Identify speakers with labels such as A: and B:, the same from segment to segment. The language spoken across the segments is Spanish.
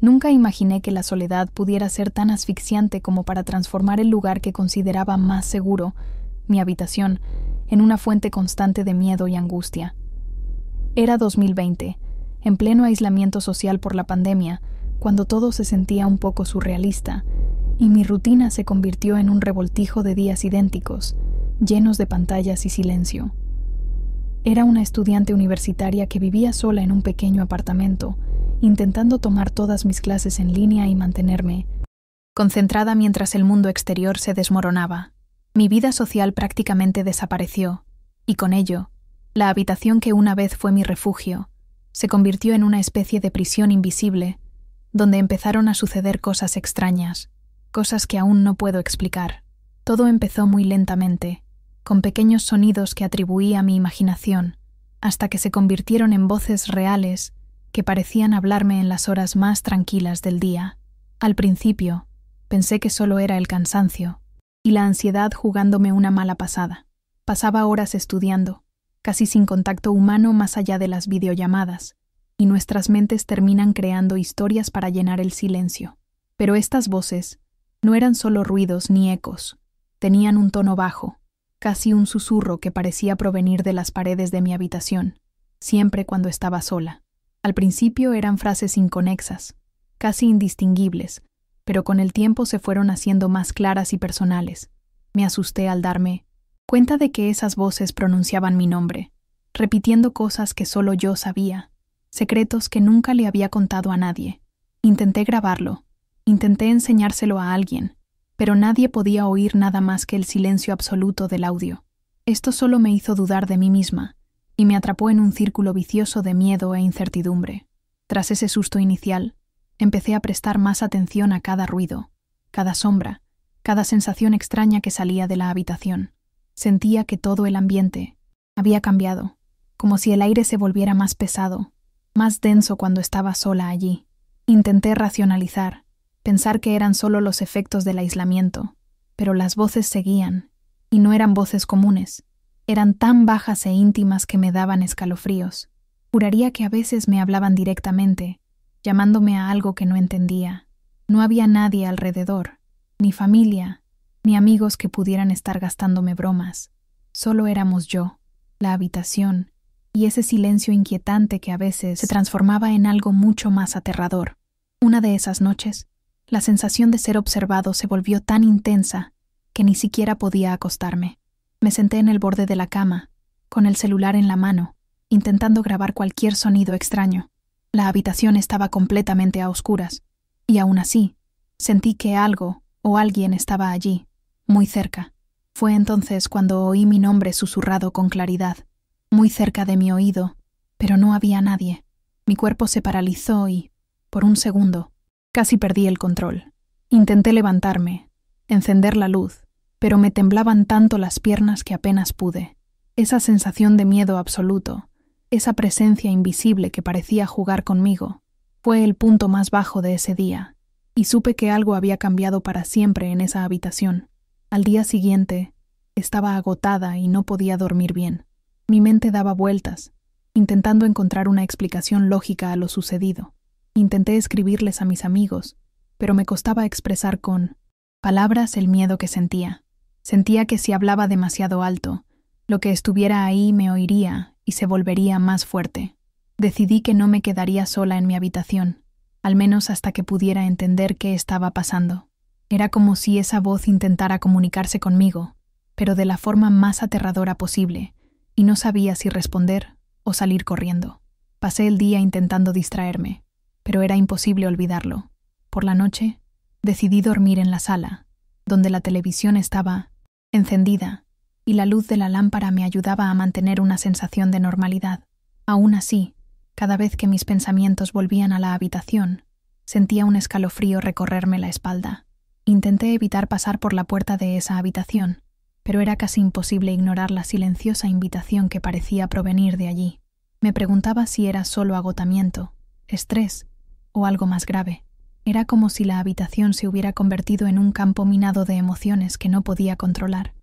A: Nunca imaginé que la soledad pudiera ser tan asfixiante como para transformar el lugar que consideraba más seguro, mi habitación, en una fuente constante de miedo y angustia. Era 2020, en pleno aislamiento social por la pandemia, cuando todo se sentía un poco surrealista, y mi rutina se convirtió en un revoltijo de días idénticos, llenos de pantallas y silencio. Era una estudiante universitaria que vivía sola en un pequeño apartamento, intentando tomar todas mis clases en línea y mantenerme concentrada mientras el mundo exterior se desmoronaba. Mi vida social prácticamente desapareció, y con ello, la habitación que una vez fue mi refugio, se convirtió en una especie de prisión invisible, donde empezaron a suceder cosas extrañas, cosas que aún no puedo explicar. Todo empezó muy lentamente, con pequeños sonidos que atribuí a mi imaginación, hasta que se convirtieron en voces reales que parecían hablarme en las horas más tranquilas del día. Al principio, pensé que solo era el cansancio y la ansiedad jugándome una mala pasada. Pasaba horas estudiando, casi sin contacto humano más allá de las videollamadas, y nuestras mentes terminan creando historias para llenar el silencio. Pero estas voces no eran solo ruidos ni ecos, tenían un tono bajo, casi un susurro que parecía provenir de las paredes de mi habitación, siempre cuando estaba sola. Al principio eran frases inconexas, casi indistinguibles, pero con el tiempo se fueron haciendo más claras y personales. Me asusté al darme cuenta de que esas voces pronunciaban mi nombre, repitiendo cosas que solo yo sabía, secretos que nunca le había contado a nadie. Intenté grabarlo, intenté enseñárselo a alguien, pero nadie podía oír nada más que el silencio absoluto del audio. Esto solo me hizo dudar de mí misma, y me atrapó en un círculo vicioso de miedo e incertidumbre. Tras ese susto inicial, empecé a prestar más atención a cada ruido, cada sombra, cada sensación extraña que salía de la habitación. Sentía que todo el ambiente había cambiado, como si el aire se volviera más pesado, más denso cuando estaba sola allí. Intenté racionalizar, pensar que eran solo los efectos del aislamiento, pero las voces seguían, y no eran voces comunes. Eran tan bajas e íntimas que me daban escalofríos. Juraría que a veces me hablaban directamente, llamándome a algo que no entendía. No había nadie alrededor, ni familia, ni amigos que pudieran estar gastándome bromas. Solo éramos yo, la habitación, y ese silencio inquietante que a veces se transformaba en algo mucho más aterrador. Una de esas noches, la sensación de ser observado se volvió tan intensa que ni siquiera podía acostarme. Me senté en el borde de la cama, con el celular en la mano, intentando grabar cualquier sonido extraño. La habitación estaba completamente a oscuras, y aún así, sentí que algo o alguien estaba allí, muy cerca. Fue entonces cuando oí mi nombre susurrado con claridad, muy cerca de mi oído, pero no había nadie. Mi cuerpo se paralizó y, por un segundo, casi perdí el control. Intenté levantarme, encender la luz, pero me temblaban tanto las piernas que apenas pude. Esa sensación de miedo absoluto, esa presencia invisible que parecía jugar conmigo, fue el punto más bajo de ese día, y supe que algo había cambiado para siempre en esa habitación. Al día siguiente, estaba agotada y no podía dormir bien. Mi mente daba vueltas, intentando encontrar una explicación lógica a lo sucedido. Intenté escribirles a mis amigos, pero me costaba expresar con palabras el miedo que sentía. Sentía que si hablaba demasiado alto, lo que estuviera ahí me oiría y se volvería más fuerte. Decidí que no me quedaría sola en mi habitación, al menos hasta que pudiera entender qué estaba pasando. Era como si esa voz intentara comunicarse conmigo, pero de la forma más aterradora posible, y no sabía si responder o salir corriendo. Pasé el día intentando distraerme, pero era imposible olvidarlo. Por la noche, decidí dormir en la sala, donde la televisión estaba encendida, y la luz de la lámpara me ayudaba a mantener una sensación de normalidad. Aún así, cada vez que mis pensamientos volvían a la habitación, sentía un escalofrío recorrerme la espalda. Intenté evitar pasar por la puerta de esa habitación, pero era casi imposible ignorar la silenciosa invitación que parecía provenir de allí. Me preguntaba si era solo agotamiento, estrés o algo más grave. Era como si la habitación se hubiera convertido en un campo minado de emociones que no podía controlar.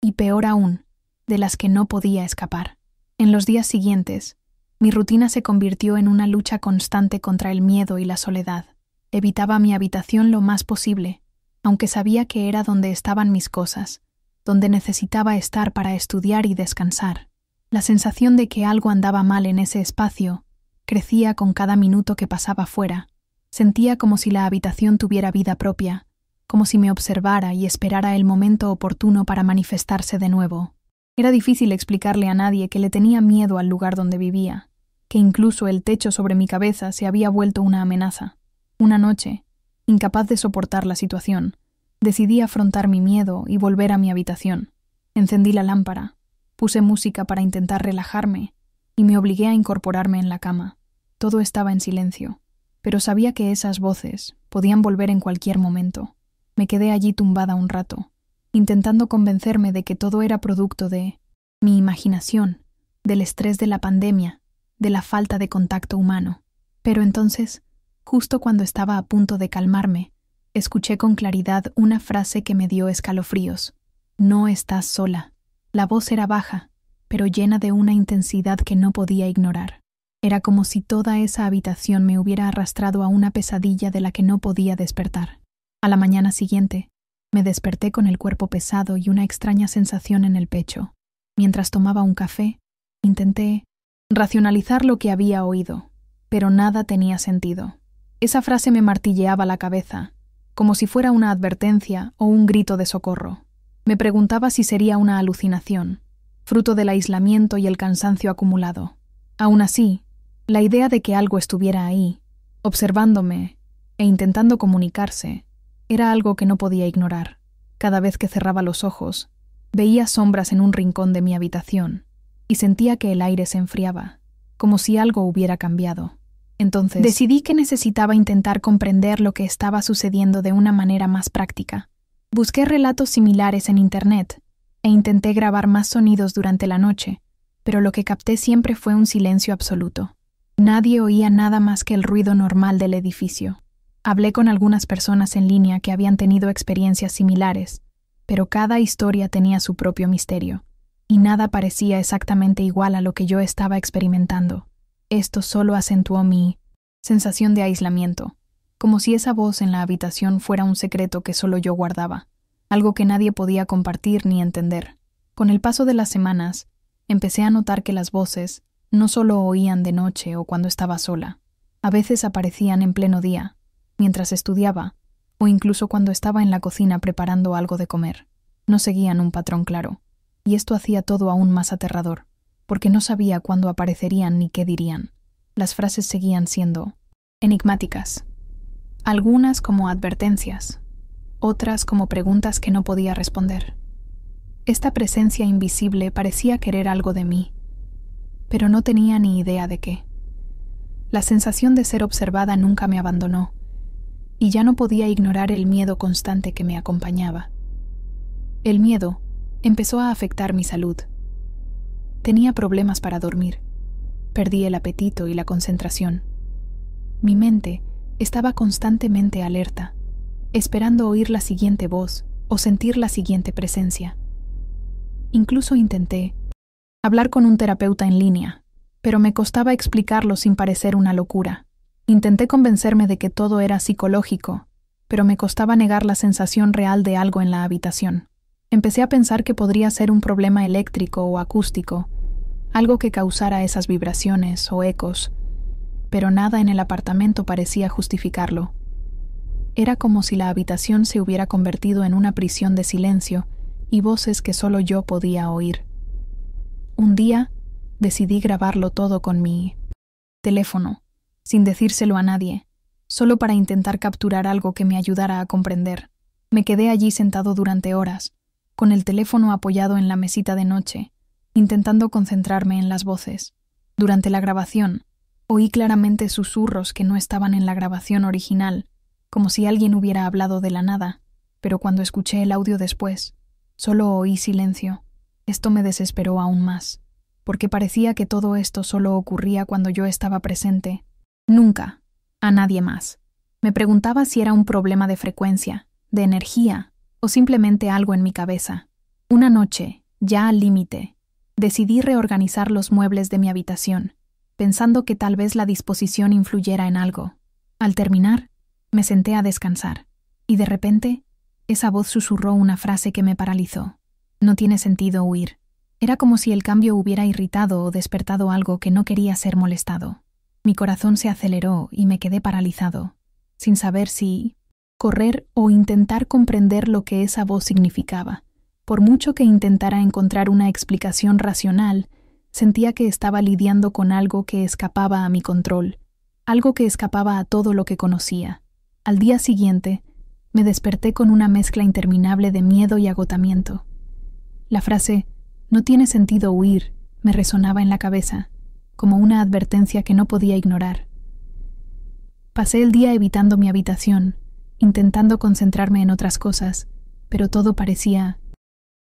A: Y peor aún, de las que no podía escapar. En los días siguientes, mi rutina se convirtió en una lucha constante contra el miedo y la soledad. Evitaba mi habitación lo más posible, aunque sabía que era donde estaban mis cosas, donde necesitaba estar para estudiar y descansar. La sensación de que algo andaba mal en ese espacio crecía con cada minuto que pasaba fuera. Sentía como si la habitación tuviera vida propia, como si me observara y esperara el momento oportuno para manifestarse de nuevo. Era difícil explicarle a nadie que le tenía miedo al lugar donde vivía, que incluso el techo sobre mi cabeza se había vuelto una amenaza. Una noche, incapaz de soportar la situación, decidí afrontar mi miedo y volver a mi habitación. Encendí la lámpara, puse música para intentar relajarme y me obligué a incorporarme en la cama. Todo estaba en silencio, pero sabía que esas voces podían volver en cualquier momento. Me quedé allí tumbada un rato, intentando convencerme de que todo era producto de mi imaginación, del estrés de la pandemia, de la falta de contacto humano. Pero entonces, justo cuando estaba a punto de calmarme, escuché con claridad una frase que me dio escalofríos. No estás sola. La voz era baja, pero llena de una intensidad que no podía ignorar. Era como si toda esa habitación me hubiera arrastrado a una pesadilla de la que no podía despertar. A la mañana siguiente, me desperté con el cuerpo pesado y una extraña sensación en el pecho. Mientras tomaba un café, intenté racionalizar lo que había oído, pero nada tenía sentido. Esa frase me martilleaba la cabeza, como si fuera una advertencia o un grito de socorro. Me preguntaba si sería una alucinación, fruto del aislamiento y el cansancio acumulado. Aún así, la idea de que algo estuviera ahí, observándome e intentando comunicarse, era algo que no podía ignorar. Cada vez que cerraba los ojos, veía sombras en un rincón de mi habitación y sentía que el aire se enfriaba, como si algo hubiera cambiado. Entonces, decidí que necesitaba intentar comprender lo que estaba sucediendo de una manera más práctica. Busqué relatos similares en Internet e intenté grabar más sonidos durante la noche, pero lo que capté siempre fue un silencio absoluto. Nadie oía nada más que el ruido normal del edificio. Hablé con algunas personas en línea que habían tenido experiencias similares, pero cada historia tenía su propio misterio, y nada parecía exactamente igual a lo que yo estaba experimentando. Esto solo acentuó mi sensación de aislamiento, como si esa voz en la habitación fuera un secreto que solo yo guardaba, algo que nadie podía compartir ni entender. Con el paso de las semanas, empecé a notar que las voces no solo oían de noche o cuando estaba sola, a veces aparecían en pleno día, mientras estudiaba, o incluso cuando estaba en la cocina preparando algo de comer. No seguían un patrón claro, y esto hacía todo aún más aterrador, porque no sabía cuándo aparecerían ni qué dirían. Las frases seguían siendo enigmáticas, algunas como advertencias, otras como preguntas que no podía responder. Esta presencia invisible parecía querer algo de mí, pero no tenía ni idea de qué. La sensación de ser observada nunca me abandonó, y ya no podía ignorar el miedo constante que me acompañaba. El miedo empezó a afectar mi salud. Tenía problemas para dormir. Perdí el apetito y la concentración. Mi mente estaba constantemente alerta, esperando oír la siguiente voz o sentir la siguiente presencia. Incluso intenté hablar con un terapeuta en línea, pero me costaba explicarlo sin parecer una locura. Intenté convencerme de que todo era psicológico, pero me costaba negar la sensación real de algo en la habitación. Empecé a pensar que podría ser un problema eléctrico o acústico, algo que causara esas vibraciones o ecos, pero nada en el apartamento parecía justificarlo. Era como si la habitación se hubiera convertido en una prisión de silencio y voces que solo yo podía oír. Un día decidí grabarlo todo con mi teléfono, sin decírselo a nadie, solo para intentar capturar algo que me ayudara a comprender. Me quedé allí sentado durante horas, con el teléfono apoyado en la mesita de noche, intentando concentrarme en las voces. Durante la grabación, oí claramente susurros que no estaban en la grabación original, como si alguien hubiera hablado de la nada, pero cuando escuché el audio después, solo oí silencio. Esto me desesperó aún más, porque parecía que todo esto solo ocurría cuando yo estaba presente. Nunca a nadie más. Me preguntaba si era un problema de frecuencia, de energía, o simplemente algo en mi cabeza. Una noche, ya al límite, decidí reorganizar los muebles de mi habitación, pensando que tal vez la disposición influyera en algo. Al terminar, Me senté a descansar, y de repente, esa voz susurró una frase que me paralizó. No tiene sentido huir. Era como si el cambio hubiera irritado o despertado algo que no quería ser molestado. Mi corazón se aceleró y me quedé paralizado, sin saber si correr o intentar comprender lo que esa voz significaba. Por mucho que intentara encontrar una explicación racional, sentía que estaba lidiando con algo que escapaba a mi control, algo que escapaba a todo lo que conocía. Al día siguiente, me desperté con una mezcla interminable de miedo y agotamiento. La frase «no tiene sentido huir» me resonaba en la cabeza, como una advertencia que no podía ignorar. Pasé el día evitando mi habitación, intentando concentrarme en otras cosas, pero todo parecía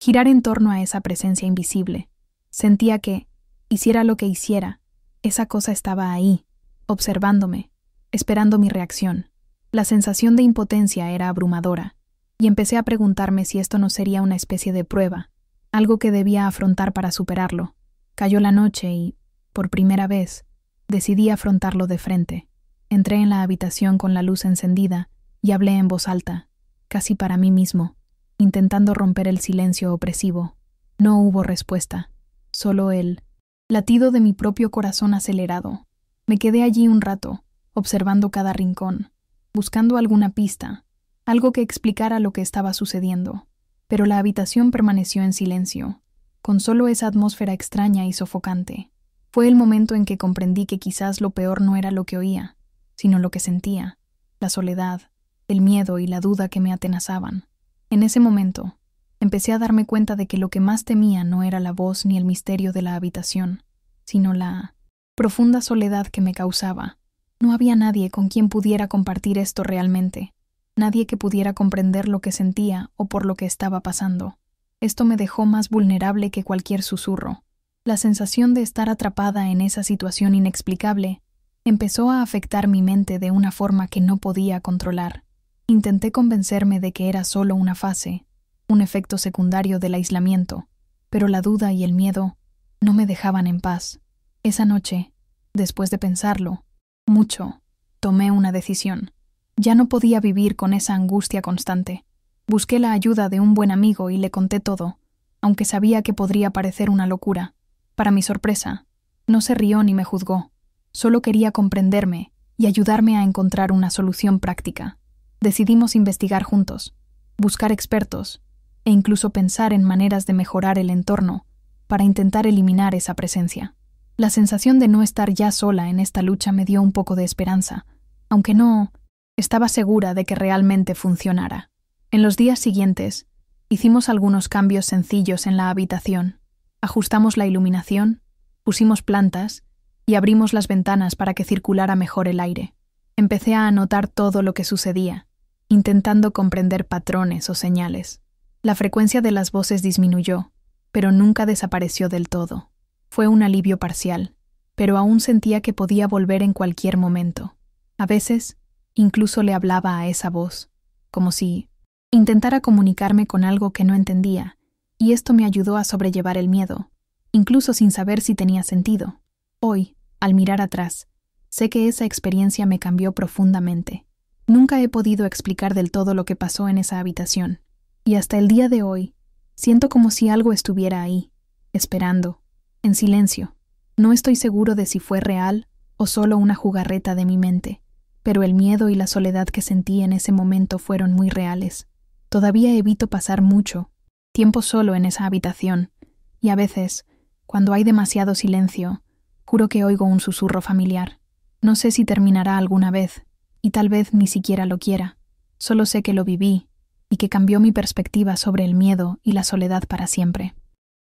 A: girar en torno a esa presencia invisible. Sentía que, hiciera lo que hiciera, esa cosa estaba ahí, observándome, esperando mi reacción. La sensación de impotencia era abrumadora, y empecé a preguntarme si esto no sería una especie de prueba, algo que debía afrontar para superarlo. Cayó la noche y, por primera vez, decidí afrontarlo de frente. Entré en la habitación con la luz encendida y hablé en voz alta, casi para mí mismo, intentando romper el silencio opresivo. No hubo respuesta, solo el latido de mi propio corazón acelerado. Me quedé allí un rato, observando cada rincón, buscando alguna pista, algo que explicara lo que estaba sucediendo. Pero la habitación permaneció en silencio, con solo esa atmósfera extraña y sofocante. Fue el momento en que comprendí que quizás lo peor no era lo que oía, sino lo que sentía, la soledad, el miedo y la duda que me atenazaban. En ese momento, empecé a darme cuenta de que lo que más temía no era la voz ni el misterio de la habitación, sino la profunda soledad que me causaba. No había nadie con quien pudiera compartir esto realmente, nadie que pudiera comprender lo que sentía o por lo que estaba pasando. Esto me dejó más vulnerable que cualquier susurro. La sensación de estar atrapada en esa situación inexplicable empezó a afectar mi mente de una forma que no podía controlar. Intenté convencerme de que era solo una fase, un efecto secundario del aislamiento, pero la duda y el miedo no me dejaban en paz. Esa noche, después de pensarlo mucho, tomé una decisión. Ya no podía vivir con esa angustia constante. Busqué la ayuda de un buen amigo y le conté todo, aunque sabía que podría parecer una locura. Para mi sorpresa, no se rió ni me juzgó. Solo quería comprenderme y ayudarme a encontrar una solución práctica. Decidimos investigar juntos, buscar expertos e incluso pensar en maneras de mejorar el entorno para intentar eliminar esa presencia. La sensación de no estar ya sola en esta lucha me dio un poco de esperanza, aunque no estaba segura de que realmente funcionara. En los días siguientes, hicimos algunos cambios sencillos en la habitación. Ajustamos la iluminación, pusimos plantas y abrimos las ventanas para que circulara mejor el aire. Empecé a anotar todo lo que sucedía, intentando comprender patrones o señales. La frecuencia de las voces disminuyó, pero nunca desapareció del todo. Fue un alivio parcial, pero aún sentía que podía volver en cualquier momento. A veces, incluso le hablaba a esa voz, como si intentara comunicarme con algo que no entendía, y esto me ayudó a sobrellevar el miedo, incluso sin saber si tenía sentido. Hoy, al mirar atrás, sé que esa experiencia me cambió profundamente. Nunca he podido explicar del todo lo que pasó en esa habitación, y hasta el día de hoy, siento como si algo estuviera ahí, esperando, en silencio. No estoy seguro de si fue real o solo una jugarreta de mi mente, pero el miedo y la soledad que sentí en ese momento fueron muy reales. Todavía evito pasar mucho tiempo solo en esa habitación, y a veces, cuando hay demasiado silencio, juro que oigo un susurro familiar. No sé si terminará alguna vez, y tal vez ni siquiera lo quiera. Solo sé que lo viví y que cambió mi perspectiva sobre el miedo y la soledad para siempre.